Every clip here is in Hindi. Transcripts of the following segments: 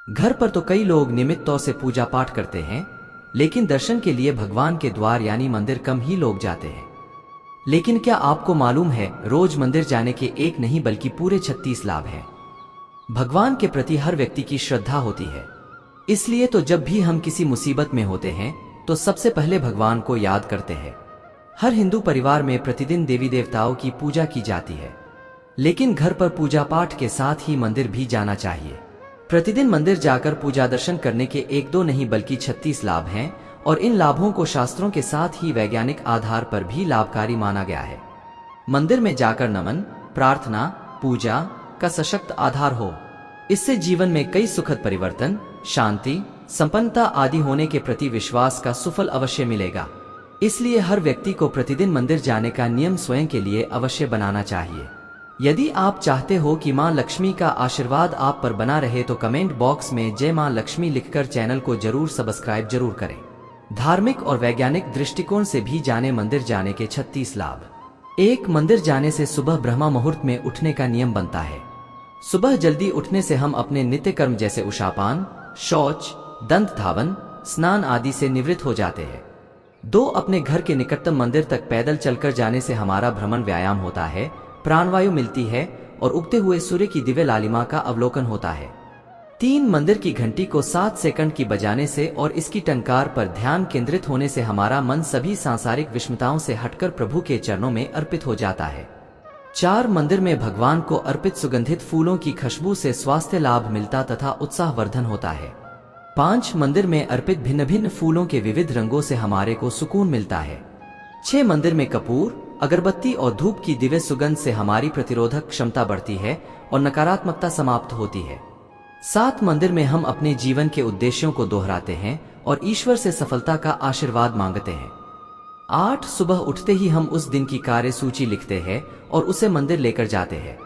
घर पर तो कई लोग नियमित तौर से पूजा पाठ करते हैं, लेकिन दर्शन के लिए भगवान के द्वार यानी मंदिर कम ही लोग जाते हैं। लेकिन क्या आपको मालूम है, रोज मंदिर जाने के एक नहीं बल्कि पूरे 36 लाभ हैं। भगवान के प्रति हर व्यक्ति की श्रद्धा होती है, इसलिए तो जब भी हम किसी मुसीबत में होते हैं तो सबसे पहले भगवान को याद करते हैं। हर हिंदू परिवार में प्रतिदिन देवी देवताओं की पूजा की जाती है, लेकिन घर पर पूजा पाठ के साथ ही मंदिर भी जाना चाहिए। प्रतिदिन मंदिर जाकर पूजा दर्शन करने के एक दो नहीं बल्कि 36 लाभ हैं, और इन लाभों को शास्त्रों के साथ ही वैज्ञानिक आधार पर भी लाभकारी माना गया है। मंदिर में जाकर नमन, प्रार्थना, पूजा का सशक्त आधार हो, इससे जीवन में कई सुखद परिवर्तन, शांति, संपन्नता आदि होने के प्रति विश्वास का सुफल अवश्य मिलेगा। इसलिए हर व्यक्ति को प्रतिदिन मंदिर जाने का नियम स्वयं के लिए अवश्य बनाना चाहिए। यदि आप चाहते हो कि मां लक्ष्मी का आशीर्वाद आप पर बना रहे तो कमेंट बॉक्स में जय मां लक्ष्मी लिखकर चैनल को जरूर सब्सक्राइब जरूर करें। धार्मिक और वैज्ञानिक दृष्टिकोण से भी जाने मंदिर जाने के 36 लाभ। एक, मंदिर जाने से सुबह ब्रह्मा मुहूर्त में उठने का नियम बनता है। सुबह जल्दी उठने से हम अपने नित्य कर्म जैसे उषापान, शौच, दंत धावन, स्नान आदि से निवृत्त हो जाते हैं। 2, अपने घर के निकटतम मंदिर तक पैदल चलकर जाने से हमारा भ्रमण व्यायाम होता है, प्राणवायु मिलती है और उगते हुए सूर्य की दिव्य लालिमा का अवलोकन होता है। 3, मंदिर की घंटी को 7 सेकंड की बजाने से और इसकी टंकार पर ध्यान केंद्रित होने से हमारा मन सभी सांसारिक विषमताओं से हटकर प्रभु के चरणों में अर्पित हो जाता है। 4, मंदिर में भगवान को अर्पित सुगंधित फूलों की खुशबू से स्वास्थ्य लाभ मिलता तथा उत्साहवर्धन होता है। 5, मंदिर में अर्पित भिन्न भिन्न फूलों के विविध रंगों से हमारे को सुकून मिलता है। 6, मंदिर में कपूर, अगरबत्ती और धूप की दिव्य सुगंध से हमारी प्रतिरोधक क्षमता बढ़ती है और नकारात्मकता समाप्त होती है। 7, मंदिर में हम अपने जीवन के उद्देश्यों को दोहराते हैं और ईश्वर से सफलता का आशीर्वाद मांगते हैं। 8, सुबह उठते ही हम उस दिन की कार्य सूची लिखते हैं और उसे मंदिर लेकर जाते हैं।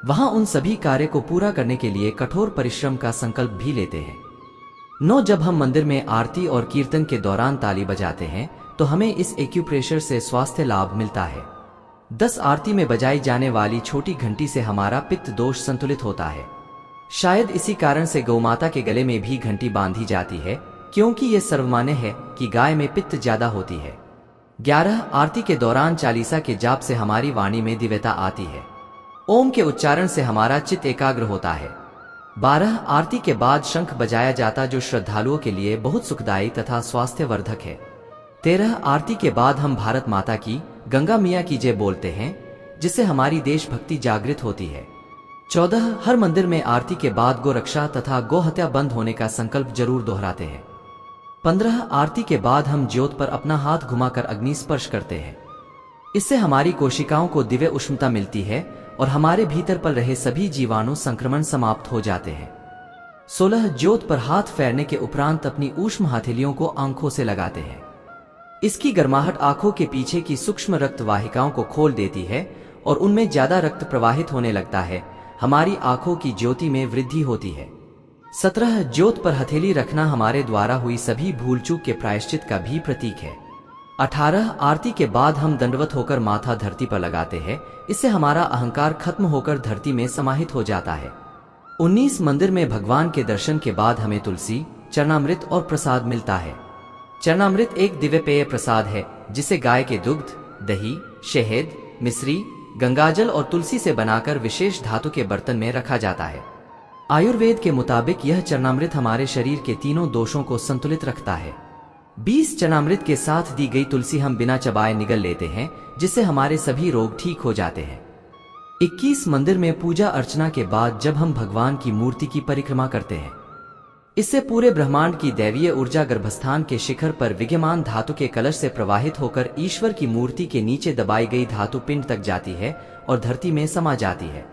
वहां उन सभी कार्य को पूरा करने के लिए कठोर परिश्रम का संकल्प भी लेते हैं। 9, जब हम मंदिर में आरती और कीर्तन के दौरान ताली बजाते हैं तो हमें इस एक्यूप्रेशर से स्वास्थ्य लाभ मिलता है। 10, आरती में बजाई जाने वाली छोटी घंटी से हमारा पित्त दोष संतुलित होता है। शायद इसी कारण से गौमाता के गले में भी घंटी बांधी जाती है, क्योंकि यह सर्वमान्य है कि गाय में पित्त ज्यादा होती है। 11, आरती के दौरान चालीसा के जाप से हमारी वाणी में दिव्यता आती है। ओम के उच्चारण से हमारा चित्त एकाग्र होता है। 12, आरती के बाद शंख बजाया जाता जो श्रद्धालुओं के लिए बहुत सुखदायी तथा स्वास्थ्यवर्धक है। 13, आरती के बाद हम भारत माता की, गंगा मिया की जय बोलते हैं, जिससे हमारी देशभक्ति जागृत होती है। 14, हर मंदिर में आरती के बाद गो रक्षा तथा गो हत्या बंद होने का संकल्प जरूर दोहराते हैं। 15, आरती के बाद हम ज्योत पर अपना हाथ घुमाकर अग्नि स्पर्श करते हैं। इससे हमारी कोशिकाओं को दिव्य उष्णता मिलती है और हमारे भीतर पल रहे सभी जीवाणु संक्रमण समाप्त हो जाते हैं। 16, ज्योत पर हाथ फेरने के उपरांत अपनी ऊष्म हथेलियों को आंखों से लगाते हैं। इसकी गर्माहट आंखों के पीछे की सूक्ष्म रक्त वाहिकाओं को खोल देती है और उनमें ज्यादा रक्त प्रवाहित होने लगता है। हमारी आंखों की ज्योति में वृद्धि होती है। 17, ज्योत पर हथेली रखना हमारे द्वारा हुई सभी भूल चूक के प्रायश्चित का भी प्रतीक है। 18, आरती के बाद हम दंडवत होकर माथा धरती पर लगाते हैं, इससे हमारा अहंकार खत्म होकर धरती में समाहित हो जाता है। 19, मंदिर में भगवान के दर्शन के बाद हमें तुलसी, चरणामृत और प्रसाद मिलता है। चरणामृत एक दिव्य पेय प्रसाद है जिसे गाय के दुग्ध, दही, शहद, मिश्री, गंगाजल और तुलसी से बनाकर विशेष धातु के बर्तन में रखा जाता है। आयुर्वेद के मुताबिक यह चरणामृत हमारे शरीर के तीनों दोषों को संतुलित रखता है। 20, चरणामृत के साथ दी गई तुलसी हम बिना चबाए निगल लेते हैं, जिससे हमारे सभी रोग ठीक हो जाते हैं। 21, मंदिर में पूजा अर्चना के बाद जब हम भगवान की मूर्ति की परिक्रमा करते हैं, इससे पूरे ब्रह्मांड की दैवीय ऊर्जा गर्भस्थान के शिखर पर विद्यमान धातु के कलश से प्रवाहित होकर ईश्वर की मूर्ति के नीचे दबाई गई धातु पिंड तक जाती है और धरती में समा जाती है।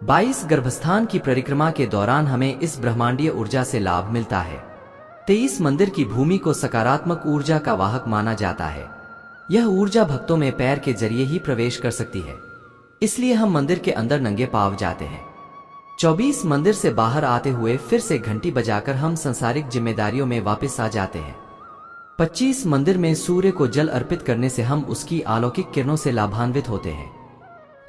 22, गर्भस्थान की परिक्रमा के दौरान हमें इस ब्रह्मांडीय ऊर्जा से लाभ मिलता है। 23, मंदिर की भूमि को सकारात्मक ऊर्जा का वाहक माना जाता है। यह ऊर्जा भक्तों में पैर के जरिए ही प्रवेश कर सकती है, इसलिए हम मंदिर के अंदर नंगे पांव जाते हैं। 24, मंदिर से बाहर आते हुए फिर से घंटी बजाकर हम संसारिक जिम्मेदारियों में वापस आ जाते हैं। 25, मंदिर में सूर्य को जल अर्पित करने से हम उसकी अलौकिक किरणों से लाभान्वित होते हैं।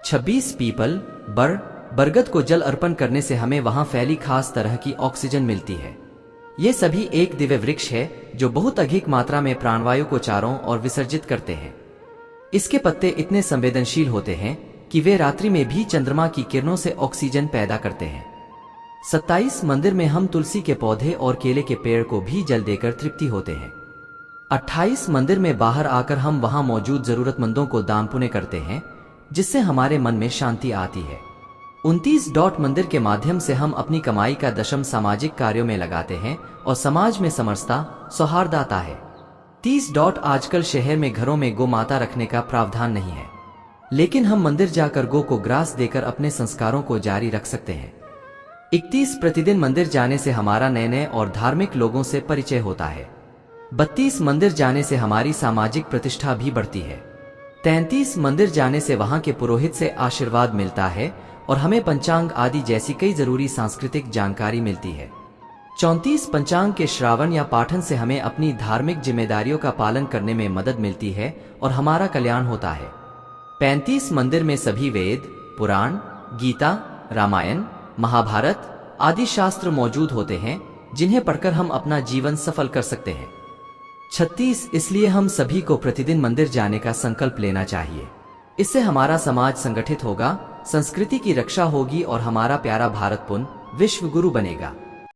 26, पीपल, बर, बरगद को जल अर्पण करने से हमें वहां फैली खास तरह की ऑक्सीजन मिलती है। ये सभी एक दिव्य वृक्ष है जो बहुत अधिक मात्रा में प्राणवायु को चारों और विसर्जित करते हैं। इसके पत्ते इतने संवेदनशील होते हैं कि वे रात्रि में भी चंद्रमा की किरणों से ऑक्सीजन पैदा करते हैं। 27 मंदिर में हम तुलसी के पौधे और केले के पेड़ को भी जल देकर तृप्ति होते हैं। 28 मंदिर में बाहर आकर हम वहां मौजूद जरूरतमंदों को दान पुण्य करते हैं, जिससे हमारे मन में शांति आती है। 29 मंदिर के माध्यम से हम अपनी कमाई का दशम सामाजिक कार्यों में लगाते हैं और समाज में समरसता सौहार्द आता है। 30 आजकल शहर में घरों में गौ माता रखने का प्रावधान नहीं है, लेकिन हम मंदिर जाकर गौ को ग्रास देकर अपने संस्कारों को जारी रख सकते हैं। 31 प्रतिदिन मंदिर जाने से हमारा नए नए और धार्मिक लोगों से परिचय होता है। 32 मंदिर जाने से हमारी सामाजिक प्रतिष्ठा भी बढ़ती है। 33 मंदिर जाने से वहां के पुरोहित से आशीर्वाद मिलता है और हमें पंचांग आदि जैसी कई जरूरी सांस्कृतिक जानकारी मिलती है। 34 पंचांग के श्रावण या पाठन से हमें अपनी धार्मिक जिम्मेदारियों का पालन करने में मदद मिलती है और हमारा कल्याण होता है। 35 मंदिर में सभी वेद, पुराण, गीता, रामायण, महाभारत आदि शास्त्र मौजूद होते हैं, जिन्हें पढ़कर हम अपना जीवन सफल कर सकते हैं। 36 इसलिए हम सभी को प्रतिदिन मंदिर जाने का संकल्प लेना चाहिए। इससे हमारा समाज संगठित होगा, संस्कृति की रक्षा होगी और हमारा प्यारा भारत पुनः विश्व गुरु बनेगा।